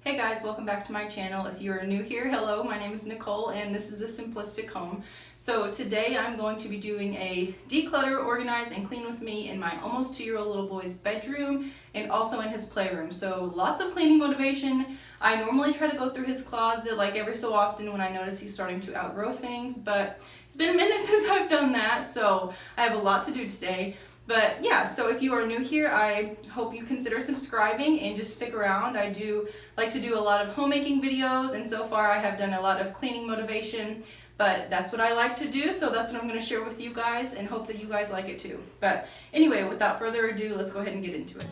Hey guys, welcome back to my channel. If you are new here, hello, my name is Nicole and this is the Simplistic Home. So today I'm going to be doing a declutter, organize, and clean with me in my almost 2-year-old little boy's bedroom and also in his playroom. So lots of cleaning motivation. I normally try to go through his closet like every so often when I notice he's starting to outgrow things, but it's been a minute since I've done that, so I have a lot to do today. But yeah, so if you are new here, I hope you consider subscribing and just stick around. I do like to do a lot of homemaking videos, and so far I have done a lot of cleaning motivation, but that's what I like to do, so that's what I'm going to share with you guys and hope that you guys like it too. But anyway, without further ado, let's go ahead and get into it.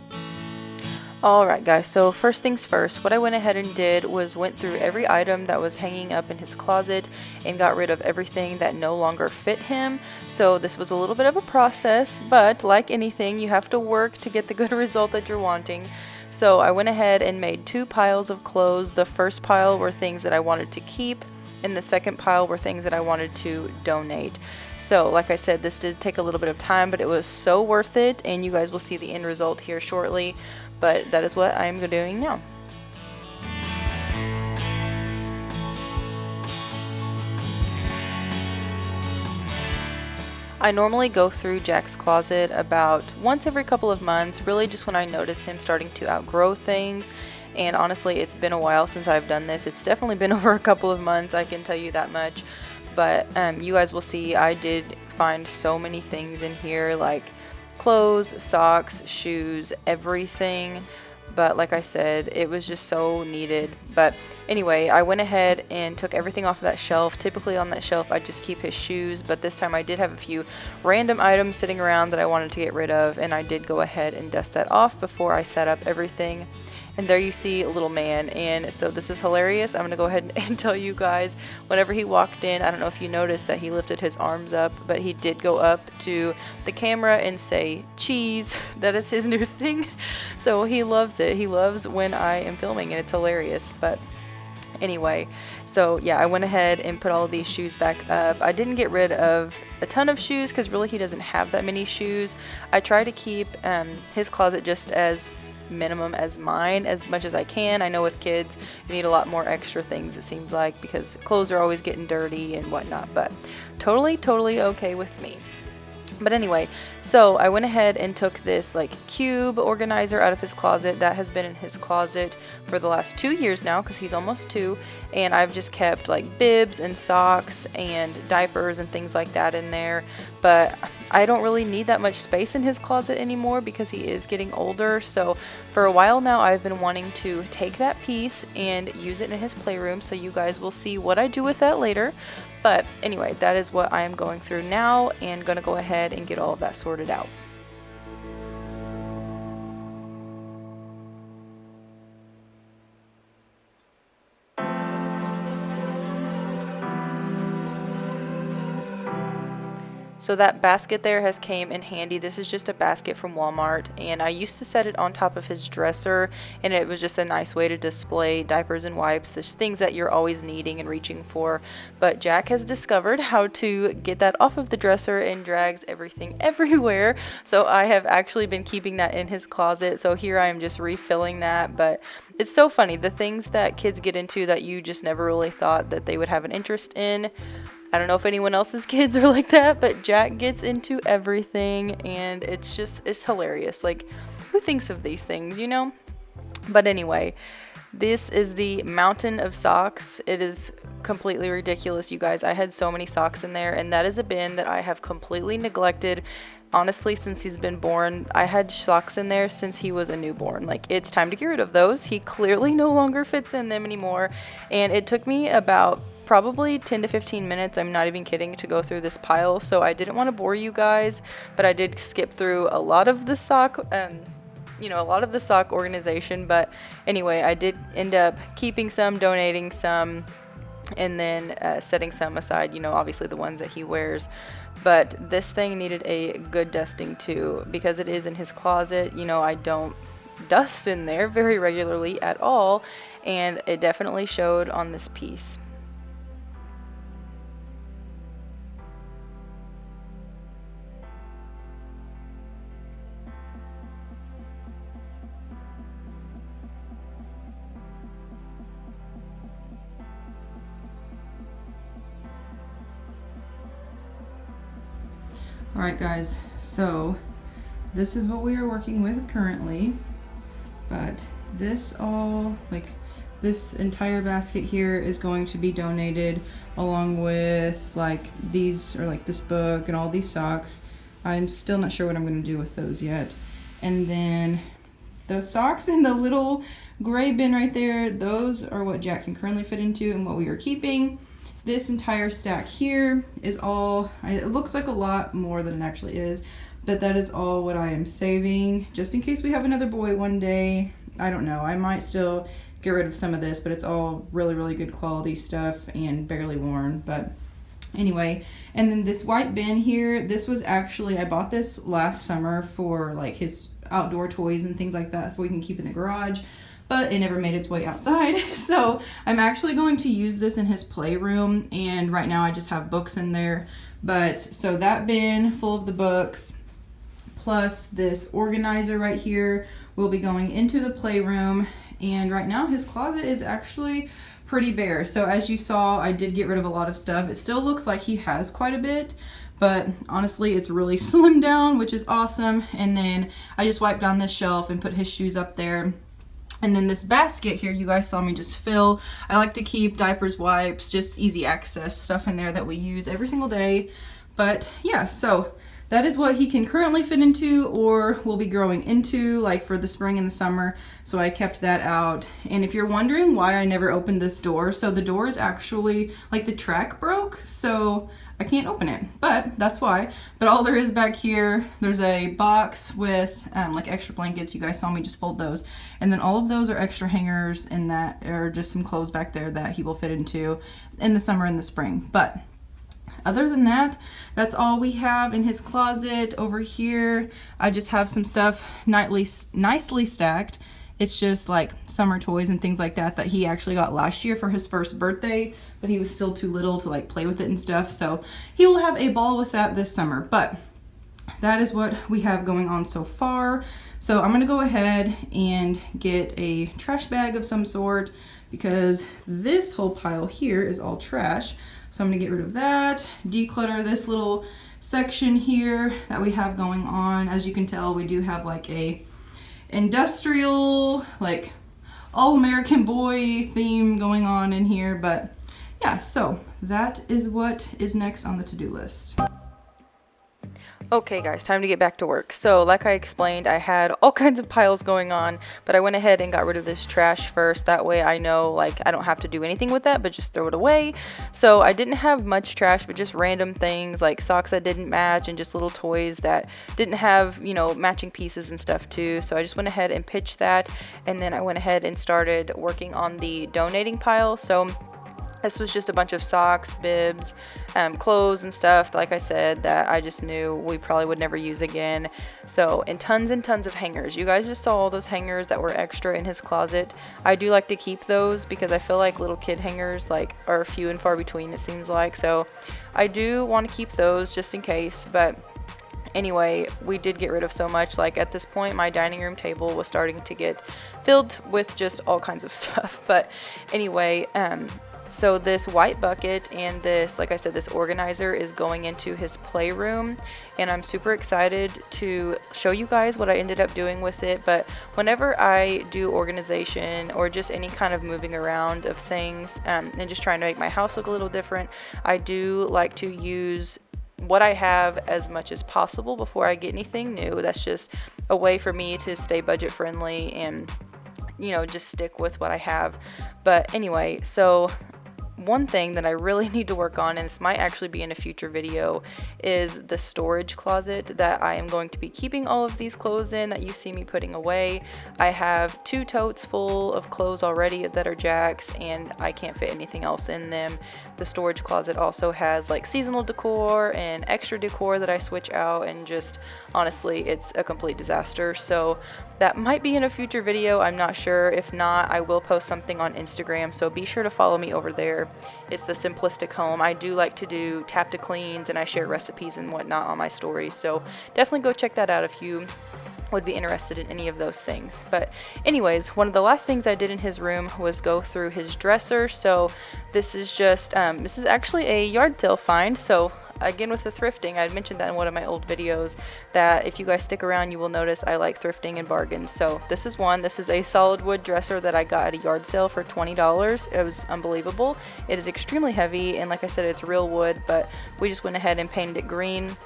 Alright guys, so first things first, what I went ahead and did was went through every item that was hanging up in his closet and got rid of everything that no longer fit him. So this was a little bit of a process, but like anything, you have to work to get the good result that you're wanting. So I went ahead and made 2 piles of clothes. The first pile were things that I wanted to keep, and the second pile were things that I wanted to donate. So like I said, this did take a little bit of time, but it was so worth it, and you guys will see the end result here shortly. But that is what I am doing now. I normally go through Jack's closet about once every couple of months, really just when I notice him starting to outgrow things. And honestly, it's been a while since I've done this. It's definitely been over a couple of months, I can tell you that much. But you guys will see I did find so many things in here, like clothes, socks, shoes, everything. But like I said, it was just so needed. But anyway, I went ahead and took everything off of that shelf. Typically on that shelf I just keep his shoes, but this time I did have a few random items sitting around that I wanted to get rid of, and I did go ahead and dust that off before I set up everything. And there you see a little man, and so this is hilarious. I'm gonna go ahead and tell you guys, whenever he walked in, I don't know if you noticed that he lifted his arms up, but he did go up to the camera and say cheese. That is his new thing. So he loves it. He loves when I am filming, and it's hilarious. But anyway, so yeah, I went ahead and put all of these shoes back up. I didn't get rid of a ton of shoes because really he doesn't have that many shoes. I try to keep his closet just as minimum as mine as much as I can. I know with kids you need a lot more extra things, it seems like, because clothes are always getting dirty and whatnot, but totally okay with me. But anyway, so I went ahead and took this like cube organizer out of his closet that has been in his closet for the last 2 years now, because he's almost 2, and I've just kept like bibs and socks and diapers and things like that in there. But I don't really need that much space in his closet anymore because he is getting older. So for a while now I've been wanting to take that piece and use it in his playroom, so you guys will see what I do with that later. But anyway, that is what I am going through now, and gonna go ahead and get all of that sorted out. So that basket there has came in handy. This is just a basket from Walmart, and I used to set it on top of his dresser, and it was just a nice way to display diapers and wipes, the things that you're always needing and reaching for. But Jack has discovered how to get that off of the dresser and drags everything everywhere. So I have actually been keeping that in his closet. So here I am just refilling that. But it's so funny, the things that kids get into that you just never really thought that they would have an interest in. I don't know if anyone else's kids are like that, but Jack gets into everything, and it's hilarious. Like, who thinks of these things, you know? But anyway, this is the mountain of socks. It is completely ridiculous, you guys. I had so many socks in there, and that is a bin that I have completely neglected. Honestly, since he's been born, I had socks in there since he was a newborn. Like, it's time to get rid of those. He clearly no longer fits in them anymore, and it took me about probably 10 to 15 minutes, I'm not even kidding, to go through this pile. So I didn't want to bore you guys, but I did skip through a lot of the sock organization. But anyway, I did end up keeping some, donating some, and then setting some aside, you know, obviously the ones that he wears. But this thing needed a good dusting too, because it is in his closet. You know, I don't dust in there very regularly at all, and it definitely showed on this piece. Alright guys, so this is what we are working with currently, but this this entire basket here is going to be donated along with like these, or like this book and all these socks. I'm still not sure what I'm going to do with those yet. And then those socks in the little gray bin right there, those are what Jack can currently fit into and what we are keeping. This entire stack here is all, it looks like a lot more than it actually is, but that is all what I am saving just in case we have another boy one day. I don't know, I might still get rid of some of this, but it's all really good quality stuff and barely worn. But anyway, and then this white bin here, this was actually, I bought this last summer for like his outdoor toys and things like that, if we can keep in the garage, but it never made its way outside. So I'm actually going to use this in his playroom, and right now I just have books in there. But so that bin full of the books plus this organizer right here will be going into the playroom. And right now his closet is actually pretty bare. So as you saw, I did get rid of a lot of stuff. It still looks like he has quite a bit, but honestly it's really slimmed down, which is awesome. And then I just wiped down this shelf and put his shoes up there. And then this basket here, you guys saw me just fill. I like to keep diapers, wipes, just easy access stuff in there that we use every single day. But yeah, so that is what he can currently fit into or will be growing into, like for the spring and the summer. So I kept that out. And if you're wondering why I never opened this door, so the door is actually, like the track broke, so I can't open it, but that's why. But all there is back here, there's a box with like extra blankets. You guys saw me just fold those. And then all of those are extra hangers, and that are just some clothes back there that he will fit into in the summer and the spring. But other than that, that's all we have in his closet. Over here, I just have some stuff nicely stacked. It's just like summer toys and things like that that he actually got last year for his first birthday, but he was still too little to like play with it and stuff. So he will have a ball with that this summer. But that is what we have going on so far. So I'm gonna go ahead and get a trash bag of some sort, because this whole pile here is all trash. So I'm gonna get rid of that, declutter this little section here that we have going on. As you can tell, we do have like a industrial, like all American boy theme going on in here. But yeah, so that is what is next on the to-do list. Okay guys, time to get back to work. So like I explained, I had all kinds of piles going on, but I went ahead and got rid of this trash first. That way I know like I don't have to do anything with that, but just throw it away. So I didn't have much trash, but just random things like socks that didn't match and just little toys that didn't have, you know, matching pieces and stuff too. So I just went ahead and pitched that, and then I went ahead and started working on the donating pile. So this was just a bunch of socks, bibs, clothes and stuff, like I said, that I just knew we probably would never use again. So, and tons of hangers. You guys just saw all those hangers that were extra in his closet. I do like to keep those because I feel like little kid hangers like are few and far between, it seems like. So I do want to keep those just in case. But anyway, we did get rid of so much. Like at this point, my dining room table was starting to get filled with just all kinds of stuff. But anyway, so this white bucket and this, like I said, this organizer is going into his playroom, and I'm super excited to show you guys what I ended up doing with it. But whenever I do organization or just any kind of moving around of things and just trying to make my house look a little different, I do like to use what I have as much as possible before I get anything new. That's just a way for me to stay budget friendly and, you know, just stick with what I have. But anyway, so one thing that I really need to work on, and this might actually be in a future video, is the storage closet that I am going to be keeping all of these clothes in that you see me putting away. I have 2 totes full of clothes already that are Jack's, and I can't fit anything else in them. The storage closet also has like seasonal decor and extra decor that I switch out, and just honestly, it's a complete disaster. So that might be in a future video, I'm not sure. If not, I will post something on Instagram, so be sure to follow me over there. It's the Simplistic Home. I do like to do tap to cleans, and I share recipes and whatnot on my stories, so definitely go check that out if you would be interested in any of those things. But anyways, one of the last things I did in his room was go through his dresser. So this is just this is actually a yard sale find, so again with the thrifting, I mentioned that in one of my old videos, that if you guys stick around, you will notice I like thrifting and bargains. So this is one. This is a solid wood dresser that I got at a yard sale for $20. It was unbelievable. It is extremely heavy, and like I said, it's real wood, but we just went ahead and painted it green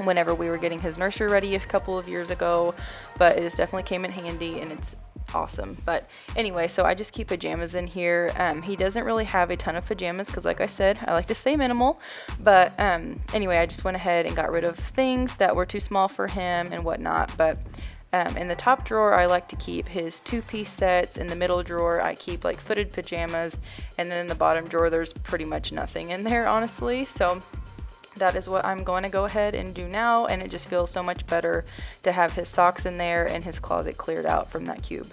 whenever we were getting his nursery ready a couple of years ago. But it just definitely came in handy, and it's awesome. But anyway, so I just keep pajamas in here. He doesn't really have a ton of pajamas because, like I said, I like to stay minimal. But anyway, I just went ahead and got rid of things that were too small for him and whatnot. But in the top drawer, I like to keep his 2-piece sets. In the middle drawer, I keep like footed pajamas, and then in the bottom drawer, there's pretty much nothing in there, honestly. So that is what I'm going to go ahead and do now, and it just feels so much better to have his socks in there and his closet cleared out from that cube.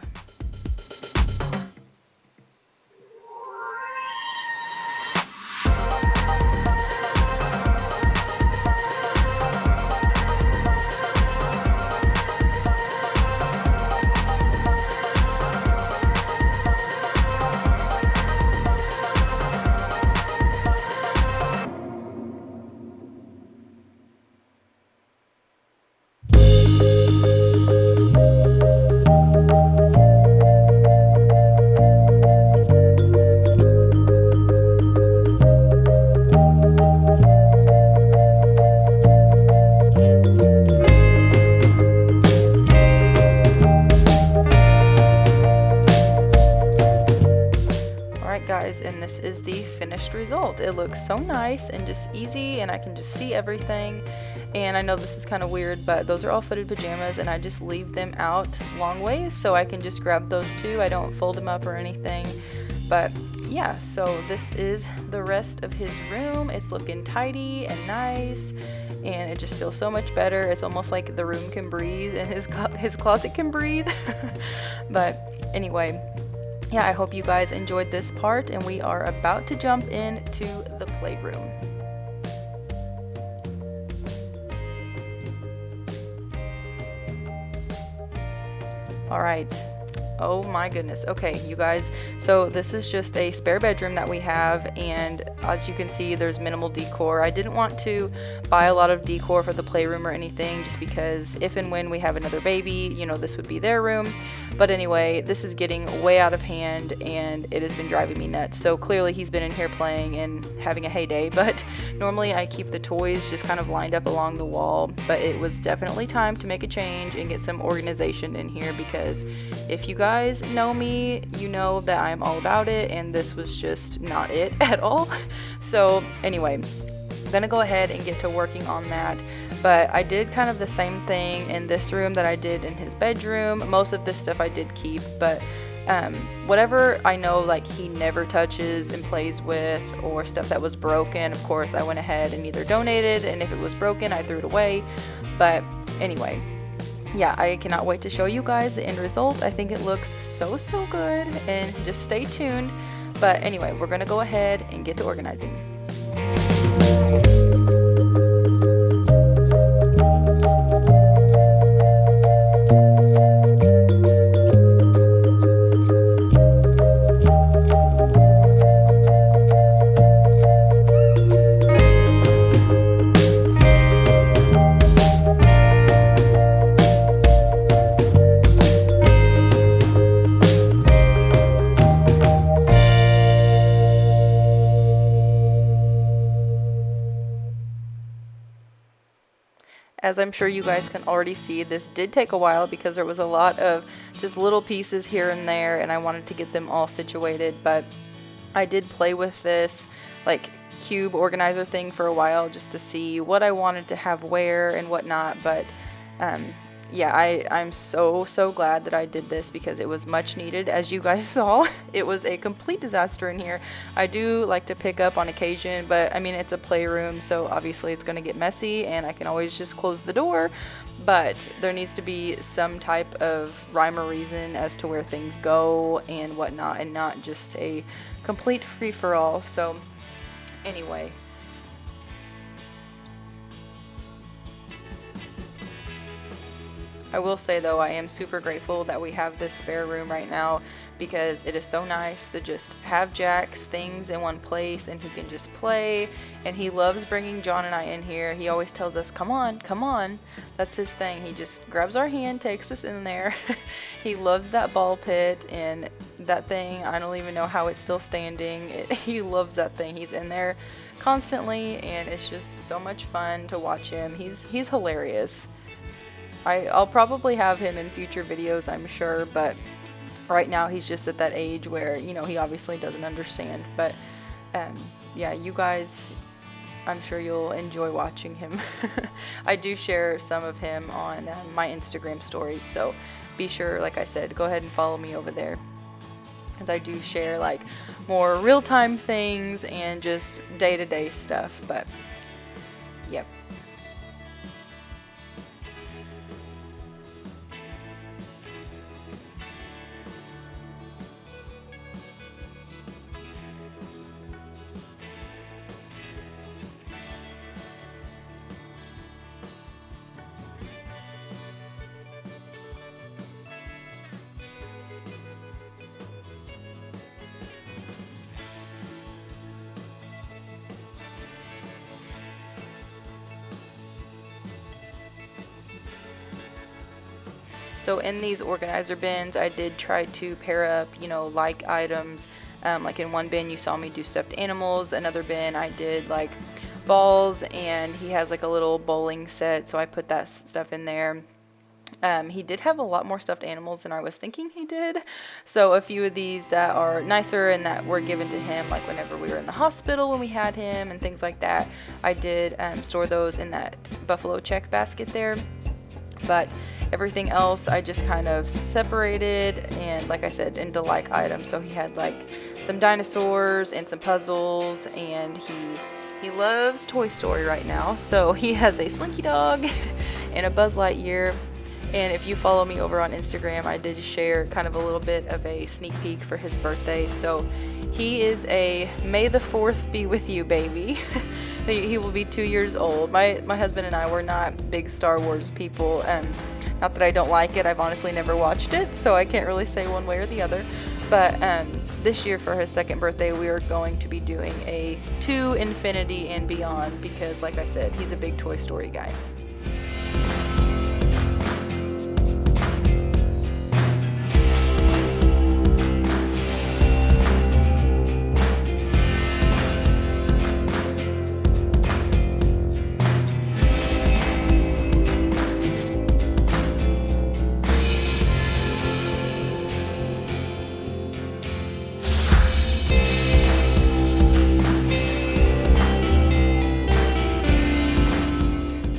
Guys, and this is the finished result. It looks so nice and just easy, and I can just see everything. And I know this is kind of weird, but those are all footed pajamas, and I just leave them out long ways so I can just grab those too. I don't fold them up or anything. But yeah, so this is the rest of his room. It's looking tidy and nice, and it just feels so much better. It's almost like the room can breathe and his closet can breathe. But anyway, yeah, I hope you guys enjoyed this part, and we are about to jump into the playroom. All right. Oh my goodness. Okay, you guys, so this is just a spare bedroom that we have, and as you can see, there's minimal decor. I didn't want to buy a lot of decor for the playroom or anything, just because if and when we have another baby, you know, this would be their room. But anyway, this is getting way out of hand, and it has been driving me nuts. So clearly he's been in here playing and having a heyday, but normally I keep the toys just kind of lined up along the wall. But it was definitely time to make a change and get some organization in here, because if you guys know me, you know that I'm all about it, and this was just not it at all. So anyway, I'm gonna go ahead and get to working on that. But I did kind of the same thing in this room that I did in his bedroom. Most of this stuff I did keep, but whatever I know like he never touches and plays with, or stuff that was broken, of course I went ahead and either donated, and if it was broken I threw it away. But anyway, yeah, I cannot wait to show you guys the end result. I think it looks so good, and just stay tuned. But anyway, we're gonna go ahead and get to organizing. As I'm sure you guys can already see, this did take a while because there was a lot of just little pieces here and there, and I wanted to get them all situated. But I did play with this like cube organizer thing for a while just to see what I wanted to have where and whatnot. But yeah, I'm so glad that I did this, because it was much needed. As you guys saw, it was a complete disaster in here. I do like to pick up on occasion, but I mean, it's a playroom, so obviously it's going to get messy, and I can always just close the door. But there needs to be some type of rhyme or reason as to where things go and whatnot, and not just a complete free-for-all. So anyway, I will say though, I am super grateful that we have this spare room right now, because it is so nice to just have Jack's things in one place and he can just play. And he loves bringing John and I in here. He always tells us, come on, come on. That's his thing. He just grabs our hand, takes us in there. He loves that ball pit, and that thing, I don't even know how it's still standing. He loves that thing. He's in there constantly, and it's just so much fun to watch him. He's hilarious. I'll probably have him in future videos, I'm sure, but right now he's just at that age where, you know, he obviously doesn't understand. But yeah, you guys, I'm sure you'll enjoy watching him. I do share some of him on my Instagram stories, so be sure, like I said, go ahead and follow me over there, because I do share like more real-time things and just day-to-day stuff. But yep. So in these organizer bins, I did try to pair up, you know, like items. Like in one bin, you saw me do stuffed animals. Another bin, I did like balls, and he has like a little bowling set, so I put that stuff in there. He did have a lot more stuffed animals than I was thinking he did. So a few of these that are nicer and that were given to him, like whenever we were in the hospital when we had him and things like that, I did store those in that buffalo check basket there. But everything else I just kind of separated, and like I said, into like items. So he had like some dinosaurs and some puzzles, and he loves Toy Story right now. So he has a Slinky Dog and a Buzz Lightyear. And if you follow me over on Instagram, I did share kind of a little bit of a sneak peek for his birthday. So he is a May the 4th be with you baby. He will be 2 years old. My husband and I were not big Star Wars people. Not that I don't like it, I've honestly never watched it, so I can't really say one way or the other. But this year for his second birthday, we are going to be doing a To Infinity and Beyond, because like I said, he's a big Toy Story guy.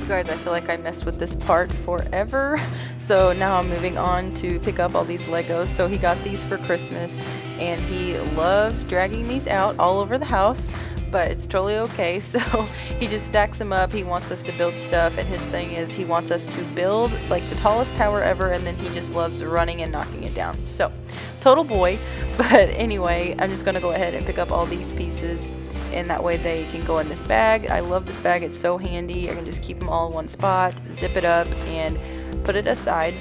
Guys, I feel like I messed with this part forever, so now I'm moving on to pick up all these Legos. So he got these for Christmas, and he loves dragging these out all over the house, but it's totally okay. So he just stacks them up. He wants us to build stuff, and his thing is he wants us to build like the tallest tower ever, and then he just loves running and knocking it down. So total boy. But anyway, I'm just gonna go ahead and pick up all these pieces, and that way they can go in this bag. I love this bag, it's so handy. I can just keep them all in one spot, zip it up, and put it aside.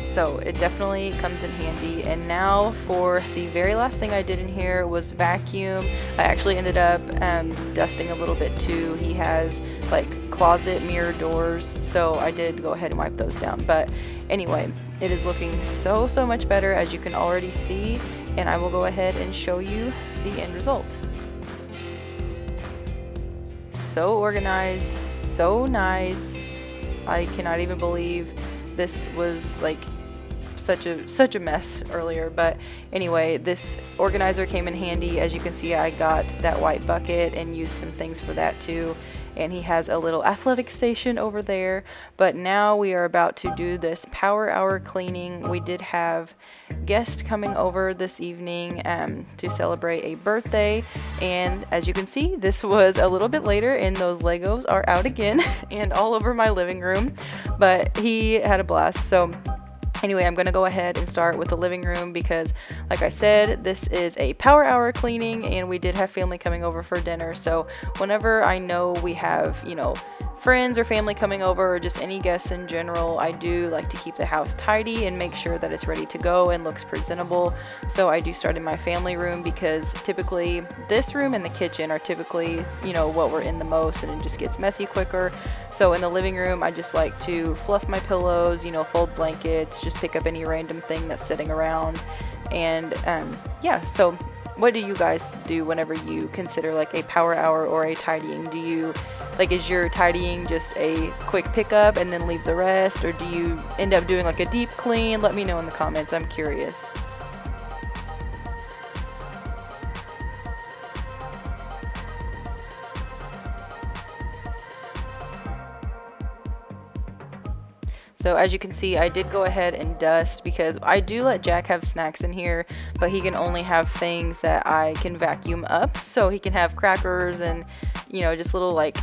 So it definitely comes in handy. And now for the very last thing I did in here was vacuum. I actually ended up dusting a little bit too. He has like closet mirror doors, so I did go ahead and wipe those down. But anyway, it is looking so much better, as you can already see, and I will go ahead and show you the end result. So organized, so nice. I cannot even believe this was like such a mess earlier. But anyway, this organizer came in handy. As you can see, I got that white bucket and used some things for that too. And he has a little athletic station over there. But now we are about to do this power hour cleaning. We did have guests coming over this evening to celebrate a birthday, and as you can see, this was a little bit later, and those Legos are out again and all over my living room. But he had a blast. So Anyway, I'm going to go ahead and start with the living room because, like I said, this is a power hour cleaning and we did have family coming over for dinner. So whenever I know we have, friends or family coming over or just any guests in general, I do like to keep the house tidy and make sure that it's ready to go and looks presentable. So I do start in my family room because typically this room and the kitchen are typically, what we're in the most, and it just gets messy quicker. So in the living room, I just like to fluff my pillows, fold blankets, just pick up any random thing that's sitting around. And so what do you guys do whenever you consider like a power hour or a tidying? Is your tidying just a quick pickup and then leave the rest, or do you end up doing like a deep clean? Let me know in the comments, I'm curious. So as you can see, I did go ahead and dust because I do let Jack have snacks in here, but he can only have things that I can vacuum up. So he can have crackers and, just little like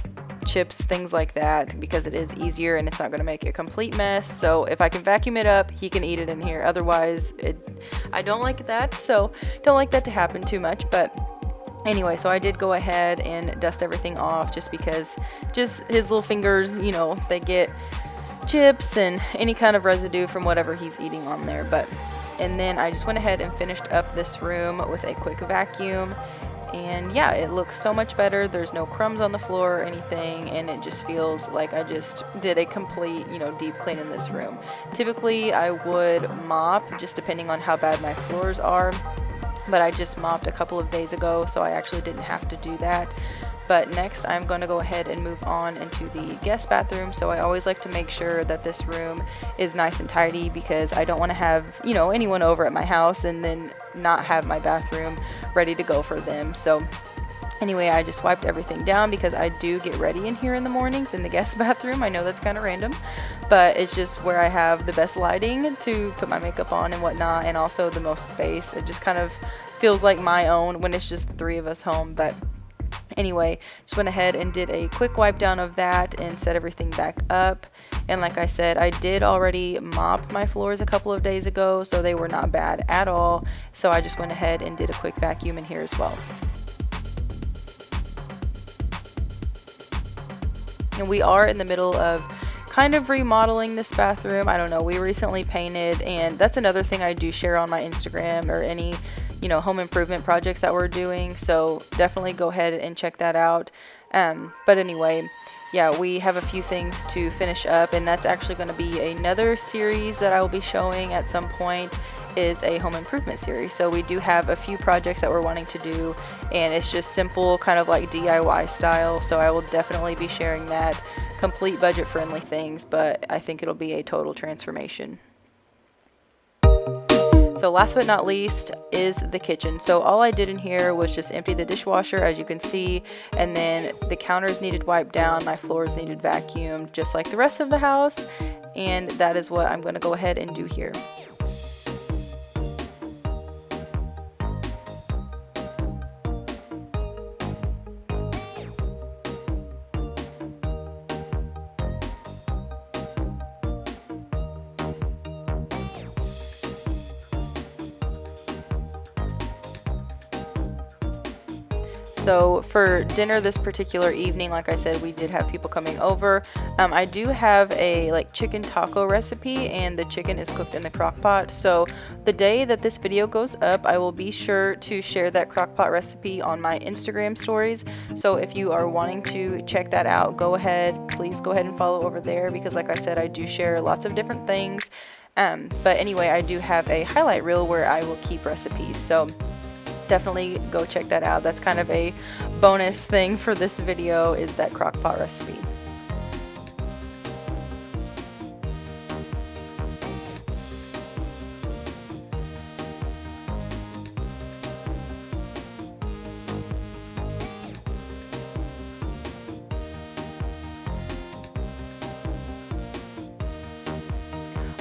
chips, things like that, because it is easier and it's not going to make a complete mess. So if I can vacuum it up, he can eat it in here. Otherwise, I don't like that. So don't like that to happen too much. But anyway, so I did go ahead and dust everything off just because just his little fingers, they get chips and any kind of residue from whatever he's eating on there. And then I just went ahead and finished up this room with a quick vacuum, and yeah, it looks so much better. There's no crumbs on the floor or anything, and it just feels like I just did a complete, deep clean in this room. Typically I would mop, just depending on how bad my floors are, but I just mopped a couple of days ago, so I actually didn't have to do that. But next I'm going to go ahead and move on into the guest bathroom. So I always like to make sure that this room is nice and tidy because I don't want to have, anyone over at my house and then not have my bathroom ready to go for them. So anyway, I just wiped everything down because I do get ready in here in the mornings in the guest bathroom. I know that's kind of random, but it's just where I have the best lighting to put my makeup on and whatnot, and also the most space. It just kind of feels like my own when it's just the three of us home. But anyway, just went ahead and did a quick wipe down of that and set everything back up. And like I said, I did already mop my floors a couple of days ago, so they were not bad at all. So I just went ahead and did a quick vacuum in here as well. And we are in the middle of kind of remodeling this bathroom. I don't know, we recently painted, and that's another thing I do share on my Instagram or any home improvement projects that we're doing, so definitely go ahead and check that out. But anyway, yeah, we have a few things to finish up, and that's actually going to be another series that I will be showing at some point, is a home improvement series. So we do have a few projects that we're wanting to do, and it's just simple, kind of like DIY style, so I will definitely be sharing that. Complete budget friendly things, but I think it'll be a total transformation. So last but not least is the kitchen. So all I did in here was just empty the dishwasher, as you can see, and then the counters needed wiped down, my floors needed vacuumed, just like the rest of the house, and that is what I'm going to go ahead and do here. So for dinner this particular evening, like I said, we did have people coming over. I do have a chicken taco recipe, and the chicken is cooked in the crock pot. So the day that this video goes up, I will be sure to share that crock pot recipe on my Instagram stories. So if you are wanting to check that out, please go ahead and follow over there, because like I said, I do share lots of different things. But anyway, I do have a highlight reel where I will keep recipes. So definitely go check that out. That's kind of a bonus thing for this video, is that crock pot recipe.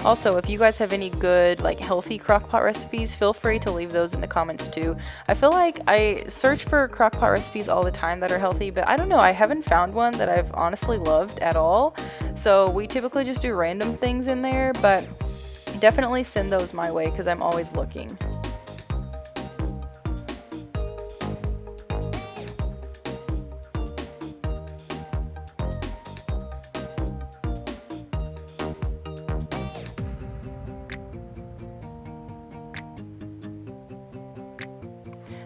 Also, if you guys have any good healthy crockpot recipes, feel free to leave those in the comments too. I feel like I search for crockpot recipes all the time that are healthy, but I don't know, I haven't found one that I've honestly loved at all. So we typically just do random things in there, but definitely send those my way because I'm always looking.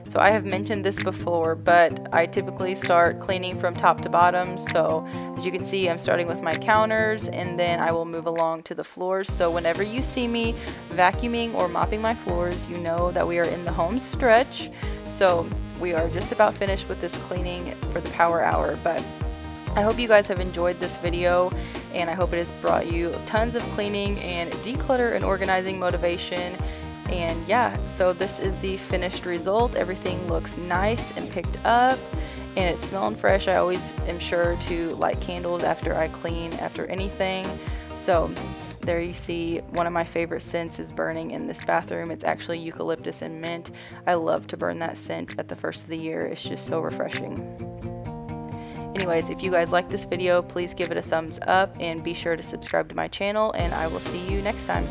So I have mentioned this before, but I typically start cleaning from top to bottom. So as you can see, I'm starting with my counters and then I will move along to the floors. So whenever you see me vacuuming or mopping my floors, you know that we are in the home stretch. So we are just about finished with this cleaning for the power hour. But I hope you guys have enjoyed this video, and I hope it has brought you tons of cleaning and declutter and organizing motivation. And yeah, so this is the finished result. Everything looks nice and picked up and it's smelling fresh. I always am sure to light candles after I clean, after anything. So there you see one of my favorite scents is burning in this bathroom. It's actually eucalyptus and mint. I love to burn that scent at the first of the year. It's just so refreshing. Anyways, if you guys like this video, please give it a thumbs up and be sure to subscribe to my channel, and I will see you next time.